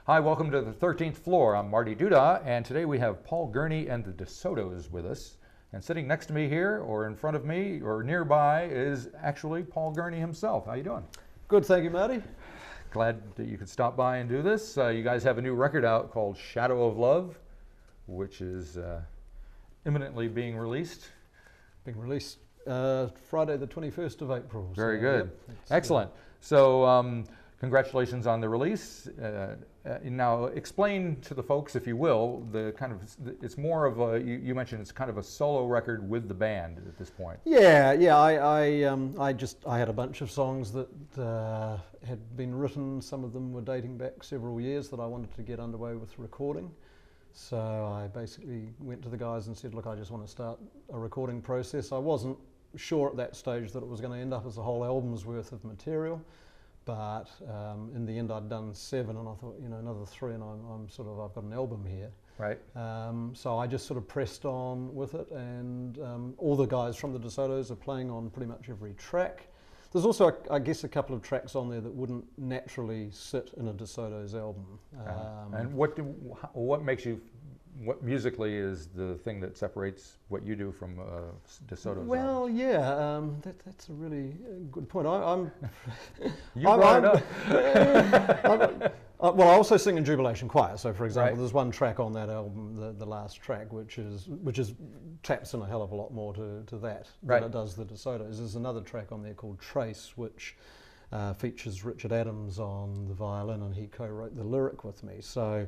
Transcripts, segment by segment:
Hi, welcome to the 13th floor. I'm Marty Duda, and today we have Paul Gurney and the DeSotos with us. And sitting next to me here, or in front of me, or nearby, is actually Paul Gurney himself. How you doing? Good, thank you, Marty. Glad that you could stop by and do this. You guys have a new record out called Shadow of Love, which is imminently being released. Friday the 21st of April. Very good. Yep, excellent. So congratulations on the release. Now explain to the folks, if you will, it's more of a, you mentioned it's kind of a solo record with the band at this point. Yeah. I had a bunch of songs that had been written. Some of them were dating back several years that I wanted to get underway with recording. So I basically went to the guys and said, look, I just want to start a recording process. I wasn't sure at that stage that it was going to end up as a whole album's worth of material. But in the end, I'd done 7, and I thought, another 3, and I've got an album here. Right. So I just sort of pressed on with it, and all the guys from the DeSotos are playing on pretty much every track. There's also, I guess, a couple of tracks on there that wouldn't naturally sit in a DeSotos album. And what makes you? What musically is the thing that separates what you do from DeSotos? Well, yeah, that's a really good point. You brought it up. Well, I also sing in Jubilation Choir. So, for example, Right. There's one track on that album, the last track, which taps in a hell of a lot more to that Right. than it does the DeSotos. There's another track on there called Trace, which features Richard Adams on the violin, and he co-wrote the lyric with me. So.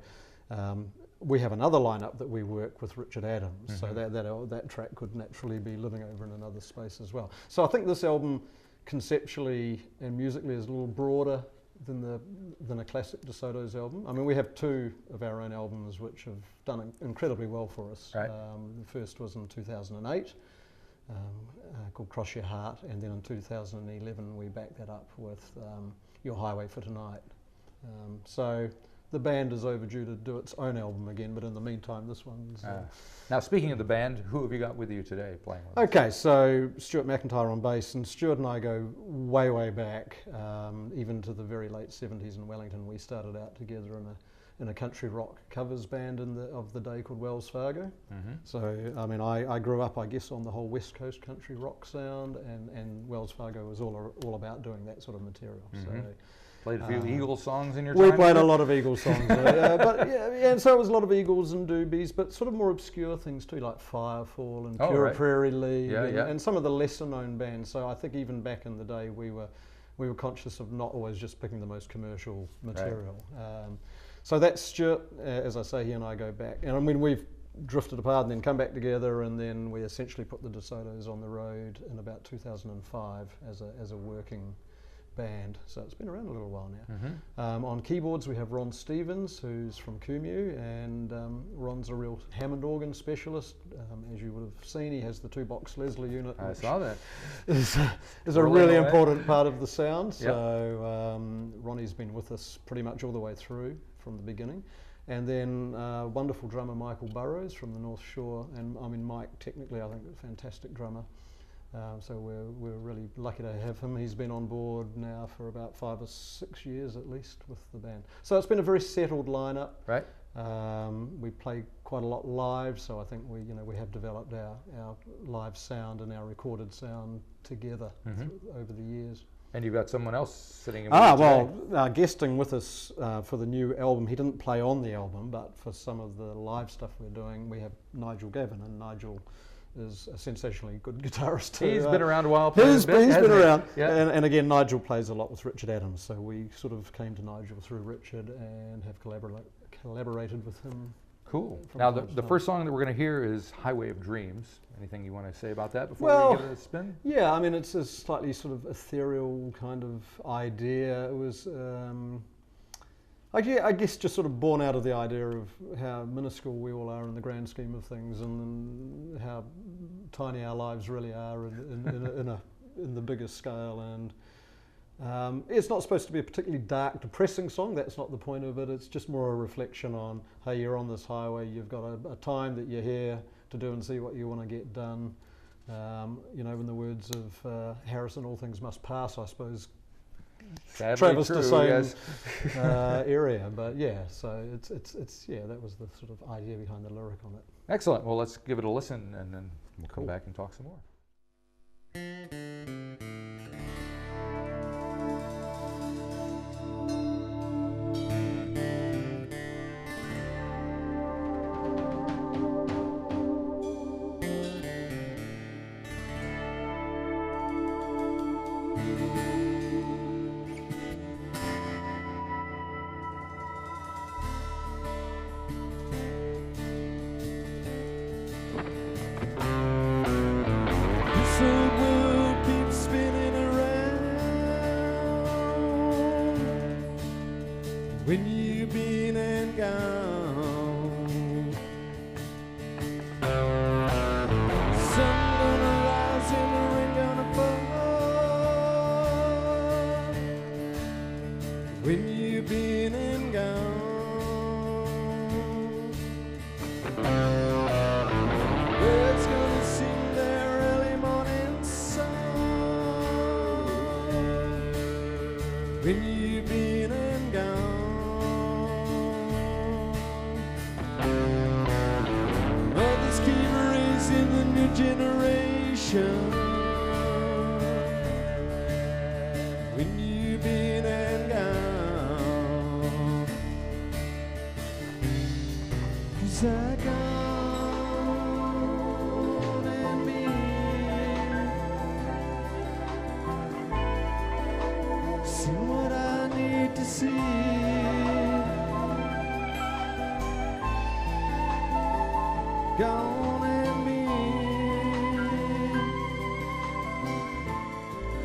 We have another lineup that we work with Richard Adams, so that track could naturally be living over in another space as well. So I think this album, conceptually and musically, is a little broader than a classic DeSotos album. I mean, we have 2 of our own albums which have done incredibly well for us. Right. The first was in 2008, called Cross Your Heart, and then in 2011 we backed that up with Your Highway for Tonight. So the band is overdue to do its own album again, but in the meantime, this one's... Now, speaking of the band, who have you got with you today playing with? Okay, so Stuart McIntyre on bass, and Stuart and I go way, way back, even to the very late 70s in Wellington. We started out together in a country rock covers band of the day called Wells Fargo. So, I mean, I grew up, I guess, on the whole West Coast country rock sound, and Wells Fargo was all about doing that sort of material. So. Played a few Eagles songs in your time? We played a lot of Eagles songs, and so it was a lot of Eagles and doobies, but sort of more obscure things too, like Firefall and Pura Prairie League, and some of the lesser known bands. So I think even back in the day, we were conscious of not always just picking the most commercial material. Right. So that's Stuart, as I say, he and I go back, and I mean we've drifted apart and then come back together, and then we essentially put the DeSotos on the road in about 2005 as a working band, so it's been around a little while now. On keyboards we have Ron Stevens, who's from Kumu, and Ron's a real Hammond organ specialist. As you would have seen, he has the 2-box Leslie unit. I saw that. Is a really important part of the sound. So Ronnie's been with us pretty much all the way through from the beginning. And then wonderful drummer Michael Burrows from the North Shore, and I mean Mike, technically I think a fantastic drummer. So we're really lucky to have him. He's been on board now for about 5 or 6 years at least with the band. So it's been a very settled lineup. Right. We play quite a lot live, so I think we have developed our live sound and our recorded sound together over the years. And you've got someone else sitting in with you today. Guesting with us for the new album. He didn't play on the album, but for some of the live stuff we're doing, we have Nigel Gavin, and Nigel is a sensationally good guitarist too. He's been around a while. He's been around. Yeah. And again, Nigel plays a lot with Richard Adams, so we sort of came to Nigel through Richard and have collaborated with him. Cool. Now, the first song that we're going to hear is Highway of Dreams. Anything you want to say about that before we give it a spin? Yeah, I mean, it's a slightly sort of ethereal kind of idea. It was... I guess just sort of born out of the idea of how minuscule we all are in the grand scheme of things, and how tiny our lives really are in the bigger scale. And it's not supposed to be a particularly dark, depressing song. That's not the point of it. It's just more a reflection on, hey, you're on this highway. You've got a time that you're here to do and see what you want to get done. In the words of Harrison, all things must pass, I suppose. traverse the same yes. area. But yeah, so it's that was the sort of idea behind the lyric on it. Excellent. Well, let's give it a listen, and then we'll come back and talk some more. When you've been and gone, sun gonna rise and the rain gonna fall. When you've been and gone, birds gonna sing their early morning song. When you've been and gone, generation. When you've been and gone, 'cause I gone and been, see what I need to see. Gone and been,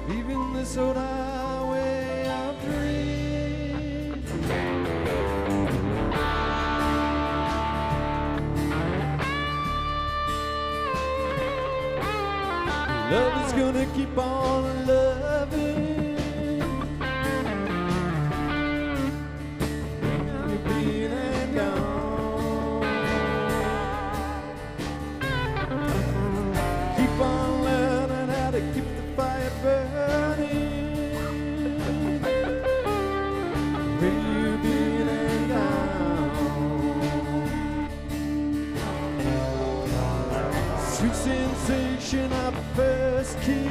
leaving this old highway of dreams. Love is gonna keep on loving. You've been and gone. Keep on learning how to keep the fire burning. When you've been and gone. Sweet sensation of first kiss.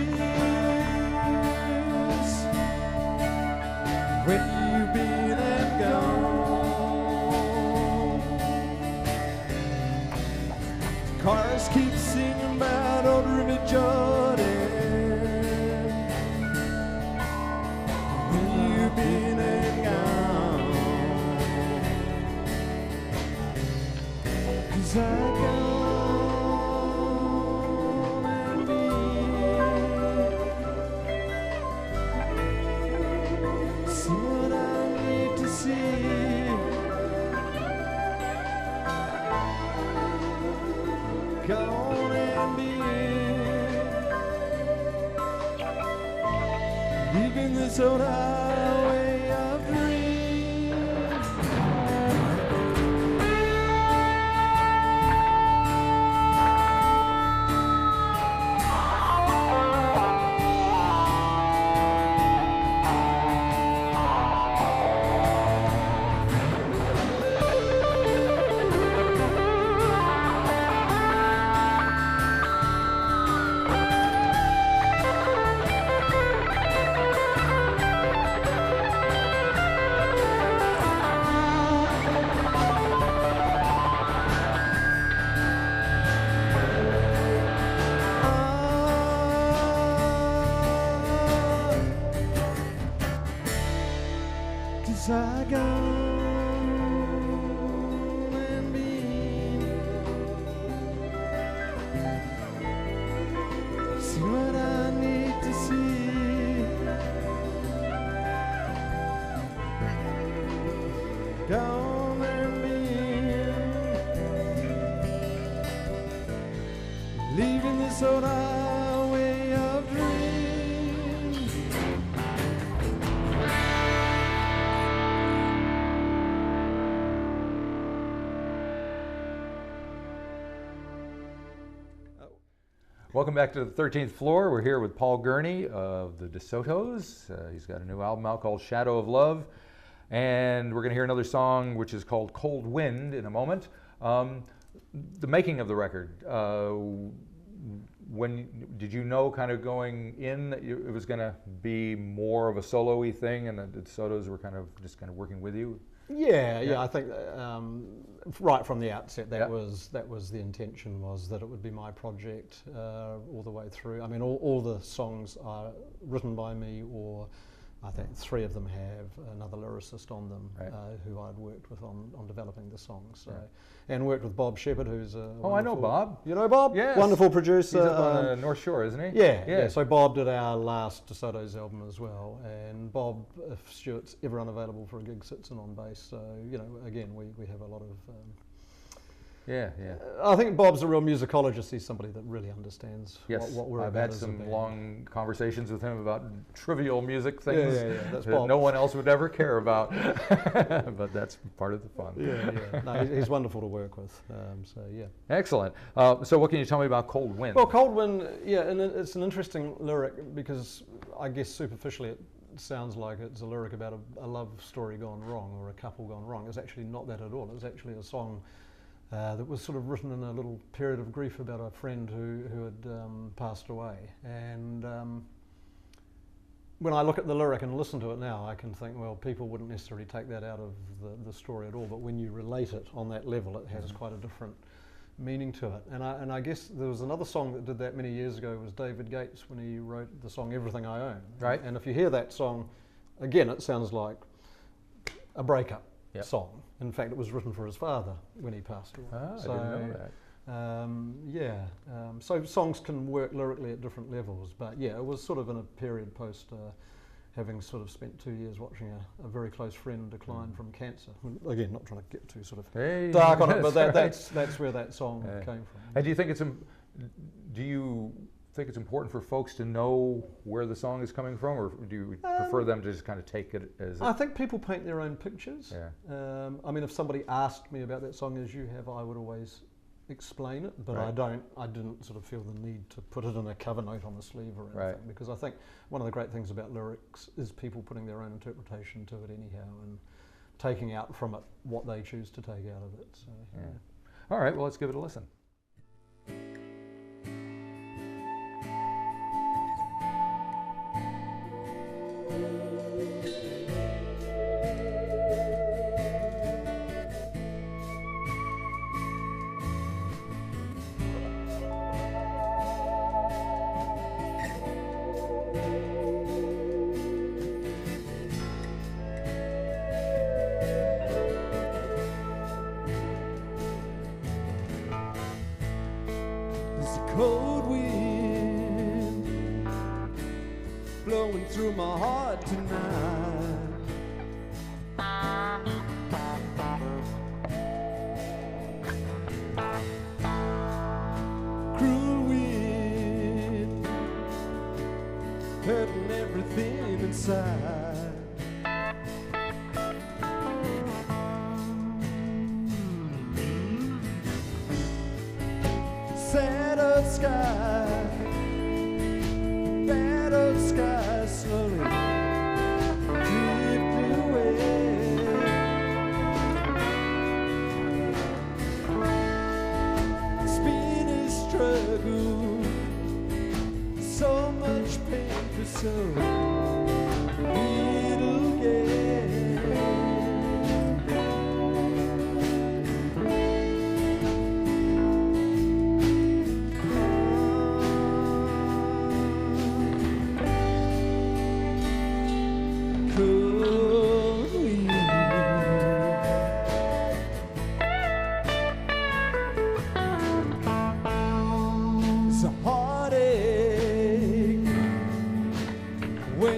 When you've been and gone. Chorus keeps singing about old River Jordan. When you've been and gone. 'Cause I gone and been, see what I need to see. Gone and been, leaving this old highway of dreams. Cause I gone and been, see what I need to see. Gone and been, leaving this old highway of dreams. Welcome back to the 13th floor. We're here with Paul Gurney of the DeSotos. He's got a new album out called Shadow of Love. And we're going to hear another song which is called Cold Wind in a moment. The making of the record, when did you know kind of going in that it was going to be more of a solo-y thing and the DeSotos were kind of just kind of working with you? Yeah. I think right from the outset that was the intention, was that it would be my project all the way through. I mean, all the songs are written by me, or I think 3 of them have another lyricist on them, who I'd worked with on developing the songs. So, and worked with Bob Shepherd, who's a I know Bob. You know Bob? Yes. Wonderful producer. He's up on the North Shore, isn't he? Yeah. So Bob did our last DeSotos album as well, and Bob, if Stuart's ever unavailable for a gig, sits in on bass. So again, we have a lot of. I think Bob's a real musicologist. He's somebody that really understands what we're I've about. had some long conversations with him about trivial music things That's that Bob. no one else would ever care about. But that's part of the fun. No, he's wonderful to work with. Excellent. So what can you tell me about Cold Wind? Well, Cold Wind, and it's an interesting lyric, because I guess superficially it sounds like it's a lyric about a love story gone wrong, or a couple gone wrong. It's actually not that at all. It's actually a song that was sort of written in a little period of grief about a friend who had passed away. And when I look at the lyric and listen to it now, I can think, well, people wouldn't necessarily take that out of the story at all, but when you relate it on that level, it has quite a different meaning to it. And I guess there was another song that did that many years ago, was David Gates, when he wrote the song Everything I Own. Right. And if you hear that song, again, it sounds like a breakup song. In fact, it was written for his father when he passed away. I didn't know that. So songs can work lyrically at different levels, but it was sort of in a period post having sort of spent 2 years watching a very close friend decline from cancer. Again, not trying to get too sort of dark on it, but that's where that song came from. And do you think it's important for folks to know where the song is coming from, or do you prefer them to just kind of take it as I think people paint their own pictures. I mean, if somebody asked me about that song as you have, I would always explain it, but I didn't sort of feel the need to put it in a cover note on the sleeve or anything, because I think one of the great things about lyrics is people putting their own interpretation to it anyhow, and taking out from it what they choose to take out of it. So, All right, well, let's give it a listen. Cold wind blowing through my heart tonight. Cruel wind hurting everything inside. Sad sky, battered sky, slowly drift away. Spinning struggle, so much pain for so little gain. It's a heartache when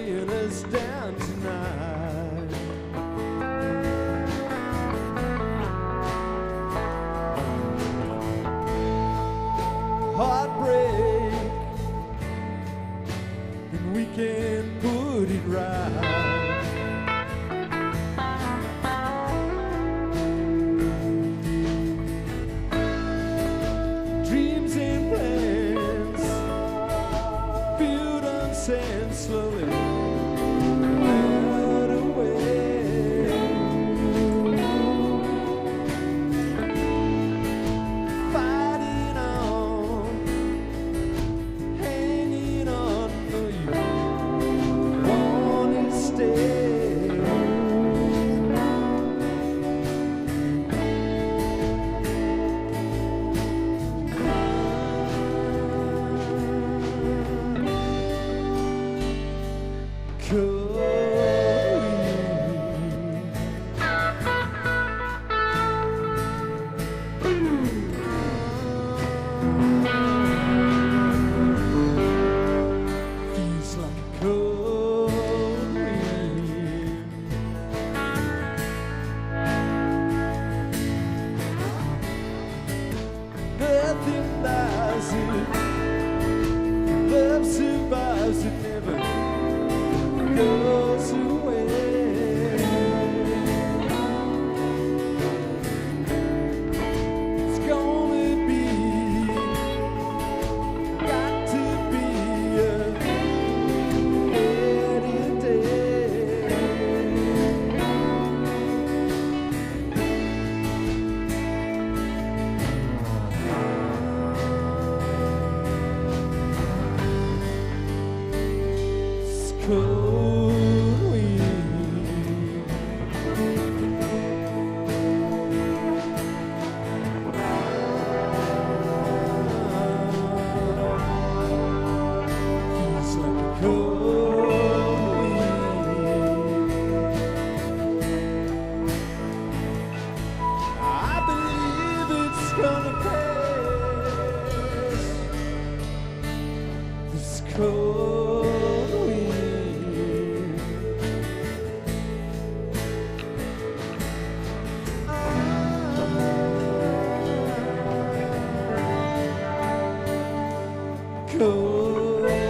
nothing lies in. Love survives, it never goes away. It's gonna be, got to be a better day. It's cold wind. Feels like a cold wind. I believe it's gonna pass. This cold wind. Cold wind.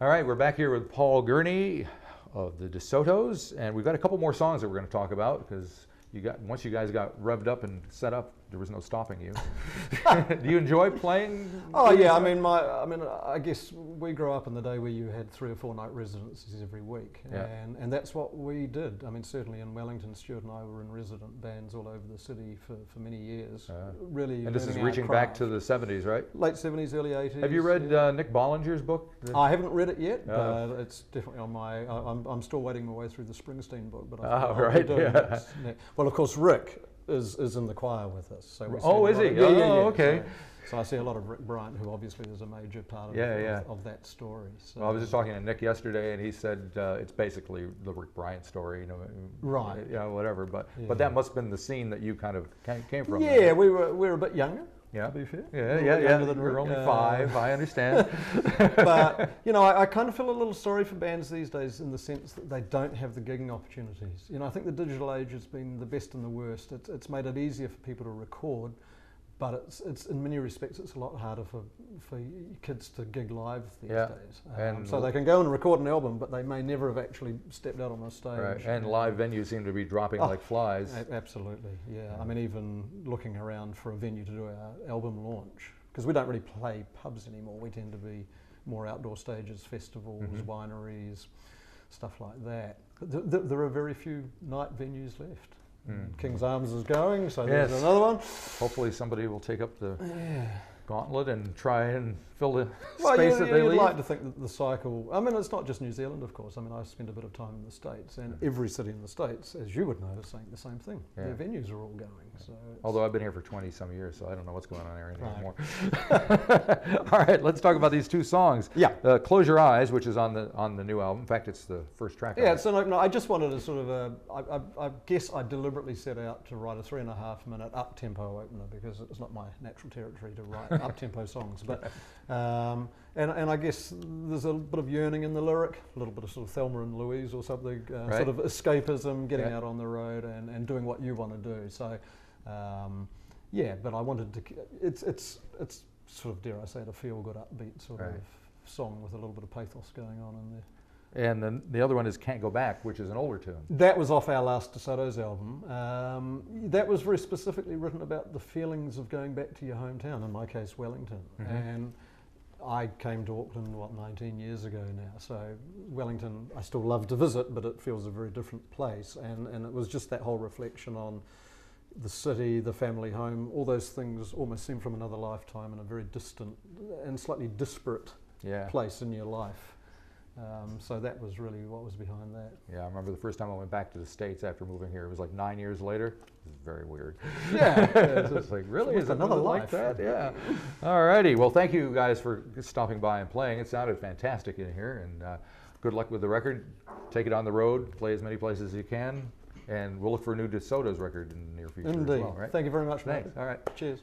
All right, we're back here with Paul Gurney of the DeSotos, and we've got a couple more songs that we're going to talk about because once you guys got revved up and set up, there was no stopping you. Do you enjoy playing? Oh yeah, I mean, I guess we grew up in the day where you had 3 or 4 night residencies every week, Yeah. and that's what we did. I mean, certainly in Wellington, Stuart and I were in resident bands all over the city for many years. Really, And this is learning our reaching back craft. to the 70s, right? Late 70s, early 80s. Have you read yeah. Nick Bollinger's book? I haven't read it yet, Oh. but it's definitely on my. I'm still waiting my way through the Springsteen book, but Oh, I'll be right, doing yeah. it. Well, of course, Rick is in the choir with us. So we see Oh, a is lot he? of- yeah, yeah, Oh, yeah. okay. So I see a lot of Rick Bryant, who obviously is a major part of, Yeah, of that story. So, Well, I was just talking to Nick yesterday, and he said it's basically the Rick Bryant story, you know. Right. Yeah, whatever. But Yeah. that must have been the scene that you kind of came from. Yeah, we were a bit younger. Yeah. To be fair. Yeah, A little yeah, bit yeah. younger than You're Rick. only 5. I understand. But you know, I kind of feel a little sorry for bands these days in the sense that they don't have the gigging opportunities. You know, I think the digital age has been the best and the worst. It's made it easier for people to record, but it's in many respects it's a lot harder for kids to gig live these Yeah. days. And so they can go and record an album, but they may never have actually stepped out on a stage. Right. And live venues seem to be dropping like flies. Absolutely, yeah. I mean, even looking around for a venue to do our album launch, because we don't really play pubs anymore. We tend to be more outdoor stages, festivals, wineries, stuff like that. There are very few night venues left. King's Arms is going, so there's Yes. another one. Hopefully somebody will take up the gauntlet and try and fill the Well, space that they you'd leave. like to think that the cycle, I mean, it's not just New Zealand, of course. I mean, I spend a bit of time in the States, and every city in the States, as you would know, is saying the same thing. Yeah. Their venues are all going. So Although I've been here for 20 some years, so I don't know what's going on there Right. anymore. All right, let's talk about these 2 songs. Yeah. Close Your Eyes, which is on the new album. In fact, it's the first track. Yeah, on it. it's an opener. I just wanted to sort of, I guess I deliberately set out to write a 3.5 minute up-tempo opener because it's not my natural territory to write up-tempo songs. But and I guess there's a bit of yearning in the lyric, a little bit of sort of Thelma and Louise or something, Right. sort of escapism, getting Yeah. out on the road and doing what you want to do. So yeah, but I wanted to. It's sort of, dare I say it, a feel-good, upbeat sort Right. of song with a little bit of pathos going on in there. And then the other one is Can't Go Back, which is an older tune. That was off our last DeSotos album. That was very specifically written about the feelings of going back to your hometown, in my case, Wellington. And I came to Auckland, 19 years ago now. So Wellington, I still love to visit, but it feels a very different place. And it was just that whole reflection on the city, the family home, all those things almost seem from another lifetime in a very distant and slightly disparate place in your life. So that was really what was behind that. Yeah, I remember the first time I went back to the States after moving here. It was like 9 years later. It was very weird. Yeah. It's just like, really? It's Is it another like life. that? Yeah. All righty. Well, thank you guys for stopping by and playing. It sounded fantastic in here. And good luck with the record. Take it on the road. Play as many places as you can. And we'll look for a new DeSotos record in the near future Indeed. as well, right? Thank you very much, mate. Thanks. All right. Cheers.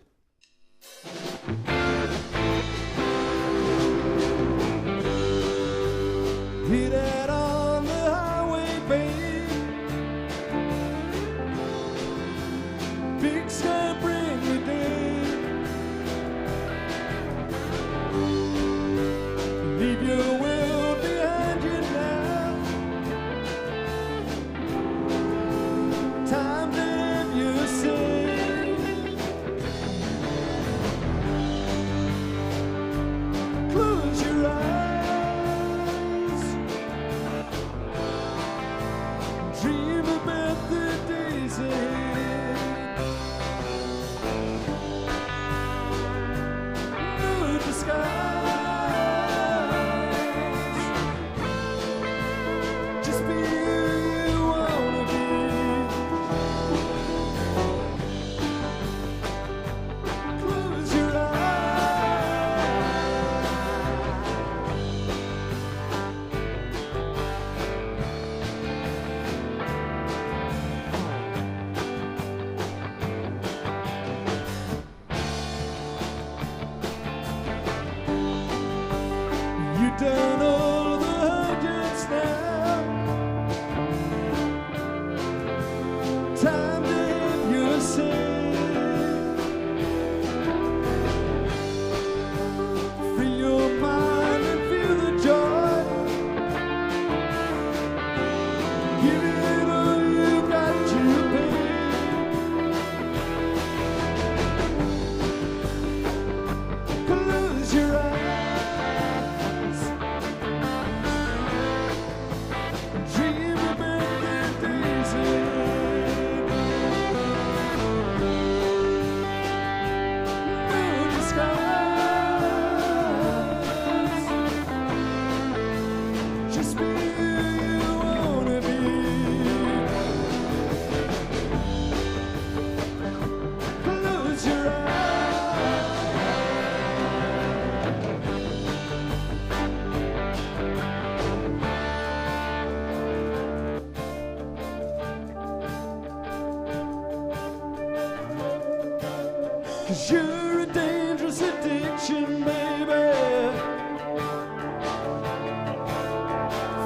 dangerous addiction, baby.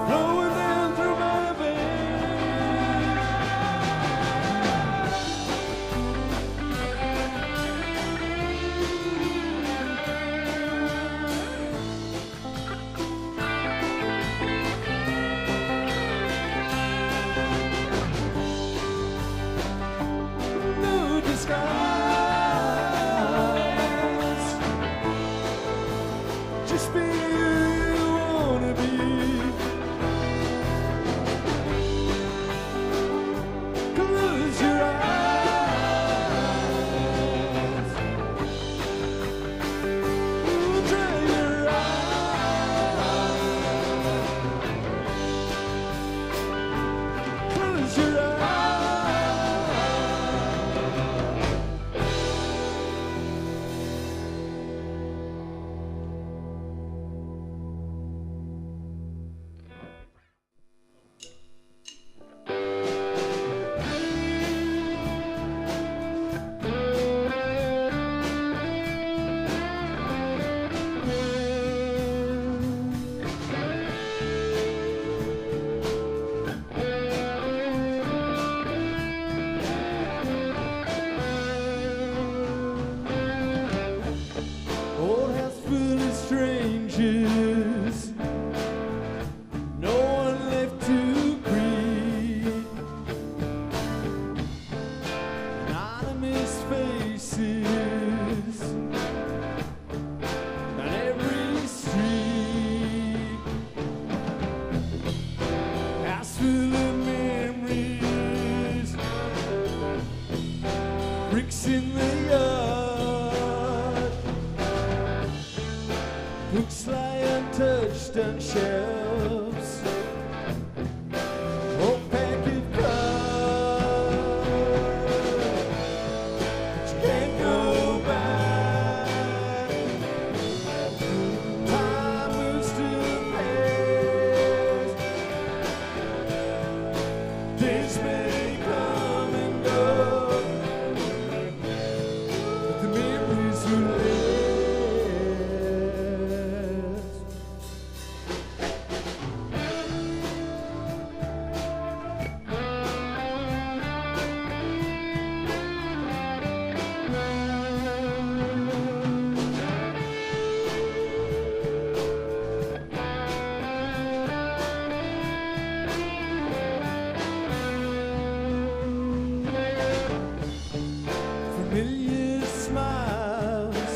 Flowing down through my veins. No disguise. Just be who you wanna be. Close your eyes. Dry your eyes. Close your eyes. Old house full of strangers, no one left to greet. Anonymous faces on every street. House full of memories, bricks in the yard. Books lie untouched on shelves. Old pack of cards, but you can't go back. Time moves too fast. Days may come and go, but the memories will last. Familiar smiles,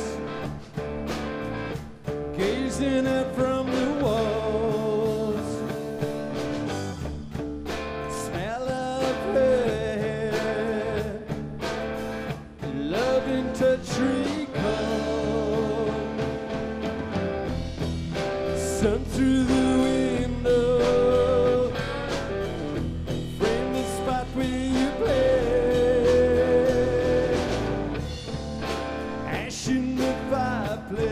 gazing up from the walls. Smell of her hair, loving touch recall. Sun through the window, frame the spot where you play. Ash in the fireplace.